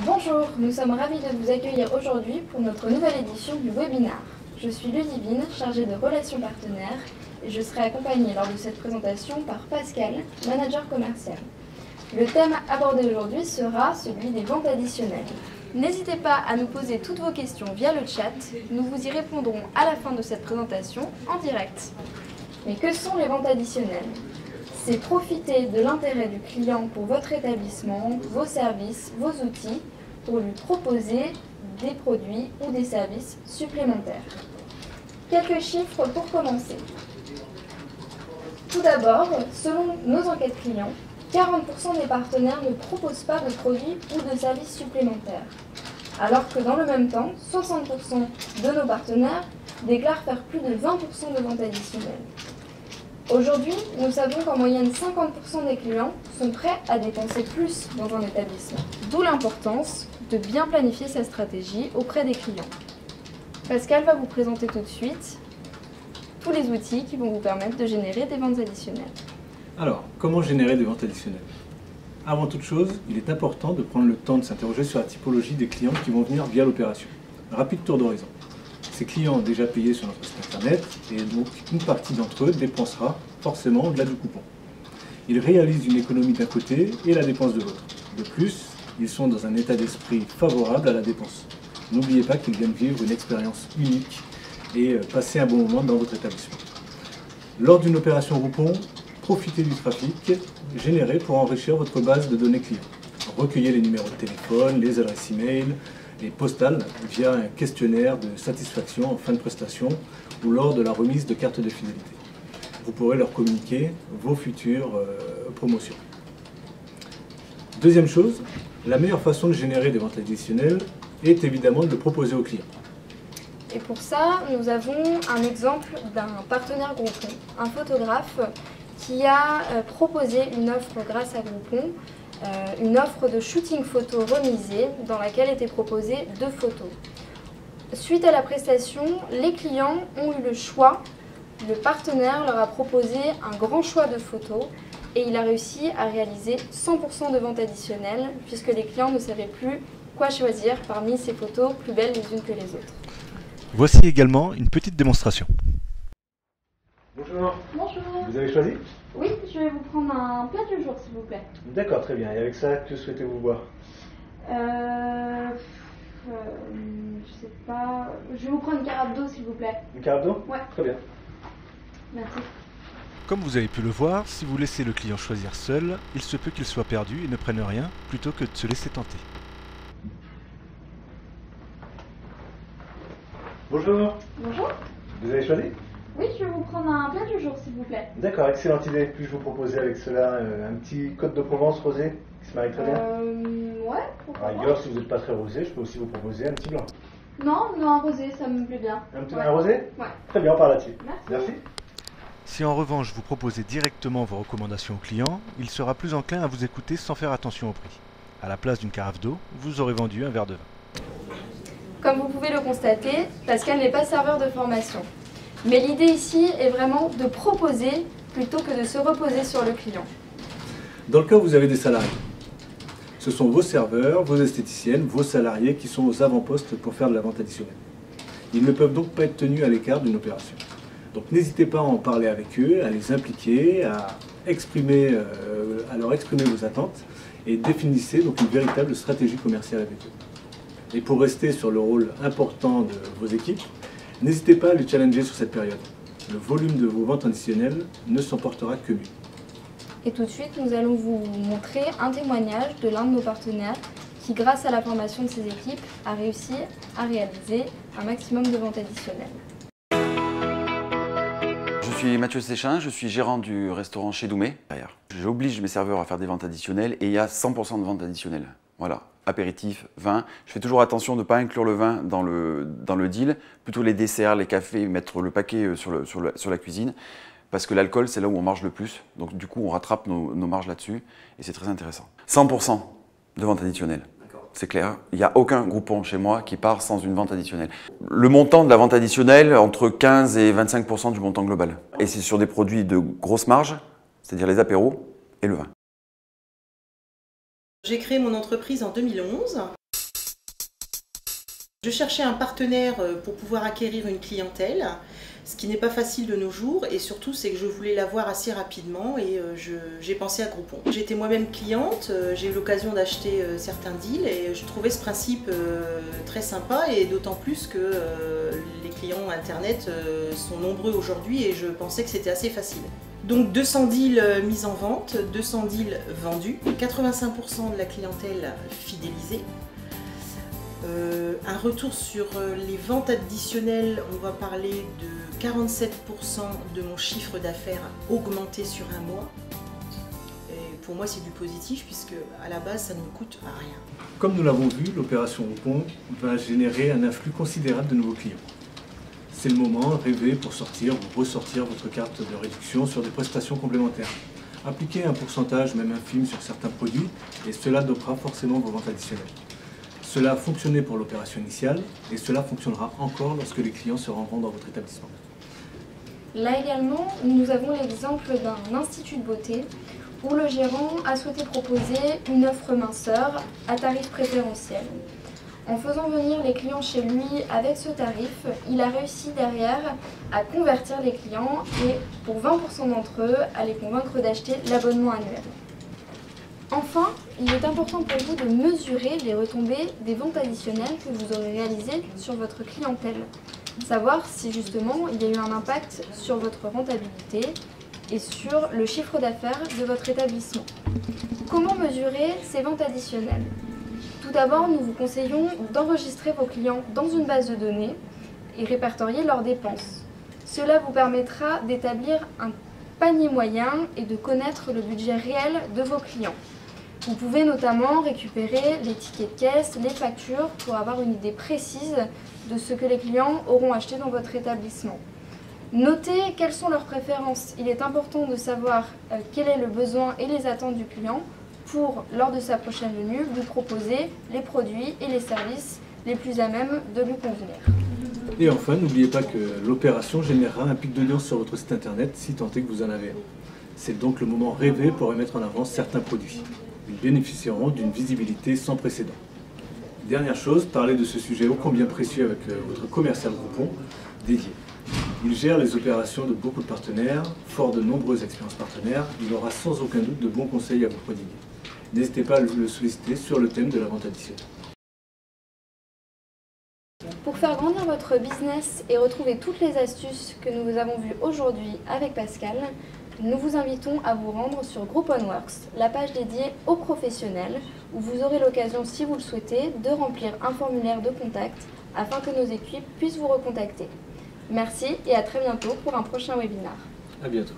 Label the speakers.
Speaker 1: Bonjour, nous sommes ravis de vous accueillir aujourd'hui pour notre nouvelle édition du webinaire. Je suis Ludivine, chargée de relations partenaires, et je serai accompagnée lors de cette présentation par Pascal, manager commercial. Le thème abordé aujourd'hui sera celui des ventes additionnelles. N'hésitez pas à nous poser toutes vos questions via le chat, nous vous y répondrons à la fin de cette présentation en direct. Mais que sont les ventes additionnelles ? C'est profiter de l'intérêt du client pour votre établissement, vos services, vos outils, pour lui proposer des produits ou des services supplémentaires. Quelques chiffres pour commencer. Tout d'abord, selon nos enquêtes clients, 40% des partenaires ne proposent pas de produits ou de services supplémentaires, alors que dans le même temps, 60% de nos partenaires déclarent faire plus de 20% de ventes additionnelles. Aujourd'hui, nous savons qu'en moyenne 50% des clients sont prêts à dépenser plus dans un établissement. D'où l'importance de bien planifier sa stratégie auprès des clients. Pascal va vous présenter tout de suite tous les outils qui vont vous permettre de générer des ventes additionnelles.
Speaker 2: Alors, comment générer des ventes additionnelles? Avant toute chose, il est important de prendre le temps de s'interroger sur la typologie des clients qui vont venir via l'opération. Rapide tour d'horizon. Ces clients ont déjà payé sur notre site internet et donc une partie d'entre eux dépensera forcément au-delà du coupon. Ils réalisent une économie d'un côté et la dépense de l'autre. De plus, ils sont dans un état d'esprit favorable à la dépense. N'oubliez pas qu'ils viennent vivre une expérience unique et passer un bon moment dans votre établissement. Lors d'une opération Groupon, profitez du trafic généré pour enrichir votre base de données clients. Recueillez les numéros de téléphone, les adresses e-mail, et postales via un questionnaire de satisfaction en fin de prestation ou lors de la remise de cartes de fidélité. Vous pourrez leur communiquer vos futures promotions. Deuxième chose, la meilleure façon de générer des ventes additionnelles est évidemment de le proposer aux clients.
Speaker 1: Et pour ça, nous avons un exemple d'un partenaire Groupon, un photographe qui a proposé une offre grâce à Groupon, une offre de shooting photo remisée dans laquelle étaient proposées 2 photos. Suite à la prestation, les clients ont eu le choix, le partenaire leur a proposé un grand choix de photos et il a réussi à réaliser 100% de ventes additionnelles puisque les clients ne savaient plus quoi choisir parmi ces photos plus belles les unes que les autres.
Speaker 3: Voici également une petite démonstration.
Speaker 2: Bonjour.
Speaker 1: Bonjour.
Speaker 2: Vous avez choisi?
Speaker 1: Oui, je vais vous prendre un plat du jour s'il vous plaît.
Speaker 2: D'accord, très bien. Et avec ça, que souhaitez-vous boire?
Speaker 1: Je sais pas. Je vais vous prendre une carafe d'eau s'il vous plaît.
Speaker 2: Une carafe d'eau?
Speaker 1: Ouais.
Speaker 2: Très bien.
Speaker 1: Merci.
Speaker 3: Comme vous avez pu le voir, si vous laissez le client choisir seul, il se peut qu'il soit perdu et ne prenne rien plutôt que de se laisser tenter.
Speaker 2: Bonjour.
Speaker 1: Bonjour.
Speaker 2: Vous avez choisi?
Speaker 1: Oui, je vais vous prendre un plat du jour s'il vous plaît.
Speaker 2: D'accord, excellente idée. Puis-je vous proposer avec cela un petit Côte de Provence rosé qui se marie très bien?
Speaker 1: Ouais, pourquoi pas.
Speaker 2: Ailleurs, si vous n'êtes pas très rosé, je peux aussi vous proposer un petit blanc.
Speaker 1: Non, un rosé, ça me plaît bien.
Speaker 2: Un rosé?
Speaker 1: Ouais.
Speaker 2: Très bien, on part là-dessus.
Speaker 1: Merci.
Speaker 3: Si en revanche vous proposez directement vos recommandations au client, il sera plus enclin à vous écouter sans faire attention au prix. À la place d'une carafe d'eau, vous aurez vendu un verre de vin.
Speaker 1: Comme vous pouvez le constater, Pascal n'est pas serveur de formation. Mais l'idée ici est vraiment de proposer plutôt que de se reposer sur le client.
Speaker 2: Dans le cas où vous avez des salariés, ce sont vos serveurs, vos esthéticiennes, vos salariés qui sont aux avant-postes pour faire de la vente additionnelle. Ils ne peuvent donc pas être tenus à l'écart d'une opération. Donc n'hésitez pas à en parler avec eux, à les impliquer, à leur exprimer vos attentes et définissez donc une véritable stratégie commerciale avec eux. Et pour rester sur le rôle important de vos équipes, n'hésitez pas à les challenger sur cette période. Le volume de vos ventes additionnelles ne s'emportera que mieux.
Speaker 1: Et tout de suite, nous allons vous montrer un témoignage de l'un de nos partenaires qui, grâce à la formation de ses équipes, a réussi à réaliser un maximum de ventes additionnelles.
Speaker 4: Je suis Mathieu Séchin, je suis gérant du restaurant chez Doumé. J'oblige mes serveurs à faire des ventes additionnelles et il y a 100% de ventes additionnelles. Voilà, apéritif, vin. Je fais toujours attention de ne pas inclure le vin dans le deal, plutôt les desserts, les cafés, mettre le paquet sur la cuisine. Parce que l'alcool, c'est là où on marge le plus. Donc du coup, on rattrape nos marges là-dessus et c'est très intéressant. 100% de ventes additionnelles. C'est clair, il n'y a aucun groupon chez moi qui part sans une vente additionnelle. Le montant de la vente additionnelle, entre 15 et 25% du montant global. Et c'est sur des produits de grosse marge, c'est-à-dire les apéros et le vin.
Speaker 5: J'ai créé mon entreprise en 2011. Je cherchais un partenaire pour pouvoir acquérir une clientèle, ce qui n'est pas facile de nos jours, et surtout c'est que je voulais l'avoir assez rapidement et j'ai pensé à Groupon. J'étais moi-même cliente, j'ai eu l'occasion d'acheter certains deals et je trouvais ce principe très sympa, et d'autant plus que les clients internet sont nombreux aujourd'hui et je pensais que c'était assez facile. Donc 200 deals mis en vente, 200 deals vendus, 85% de la clientèle fidélisée. Un retour sur les ventes additionnelles, on va parler de 47% de mon chiffre d'affaires augmenté sur un mois. Et pour moi c'est du positif puisque à la base ça ne me coûte rien.
Speaker 2: Comme nous l'avons vu, l'opération Groupon va générer un afflux considérable de nouveaux clients. C'est le moment rêvé pour sortir ou ressortir votre carte de réduction sur des prestations complémentaires. Appliquez un pourcentage, même infime, sur certains produits et cela dopera forcément vos ventes additionnelles. Cela a fonctionné pour l'opération initiale et cela fonctionnera encore lorsque les clients se rendront dans votre établissement.
Speaker 1: Là également, nous avons l'exemple d'un institut de beauté où le gérant a souhaité proposer une offre minceur à tarif préférentiel. En faisant venir les clients chez lui avec ce tarif, il a réussi derrière à convertir les clients et pour 20% d'entre eux, à les convaincre d'acheter l'abonnement annuel. Enfin, il est important pour vous de mesurer les retombées des ventes additionnelles que vous aurez réalisées sur votre clientèle. Savoir si justement il y a eu un impact sur votre rentabilité et sur le chiffre d'affaires de votre établissement. Comment mesurer ces ventes additionnelles ? Tout d'abord, nous vous conseillons d'enregistrer vos clients dans une base de données et répertorier leurs dépenses. Cela vous permettra d'établir un panier moyen et de connaître le budget réel de vos clients. Vous pouvez notamment récupérer les tickets de caisse, les factures pour avoir une idée précise de ce que les clients auront acheté dans votre établissement. Notez quelles sont leurs préférences. Il est important de savoir quel est le besoin et les attentes du client pour, lors de sa prochaine venue, lui proposer les produits et les services les plus à même de lui convenir.
Speaker 2: Et enfin, n'oubliez pas que l'opération générera un pic d'audience sur votre site internet si tant est que vous en avez un. C'est donc le moment rêvé pour mettre en avant certains produits. Ils bénéficieront d'une visibilité sans précédent. Dernière chose, parlez de ce sujet ô combien précieux avec votre commercial Groupon dédié. Il gère les opérations de beaucoup de partenaires, fort de nombreuses expériences partenaires, il aura sans aucun doute de bons conseils à vous prodiguer. N'hésitez pas à le solliciter sur le thème de la vente additionnelle.
Speaker 1: Pour faire grandir votre business et retrouver toutes les astuces que nous avons vues aujourd'hui avec Pascal, nous vous invitons à vous rendre sur GrouponWorks, la page dédiée aux professionnels, où vous aurez l'occasion, si vous le souhaitez, de remplir un formulaire de contact afin que nos équipes puissent vous recontacter. Merci et à très bientôt pour un prochain webinaire.
Speaker 2: À bientôt.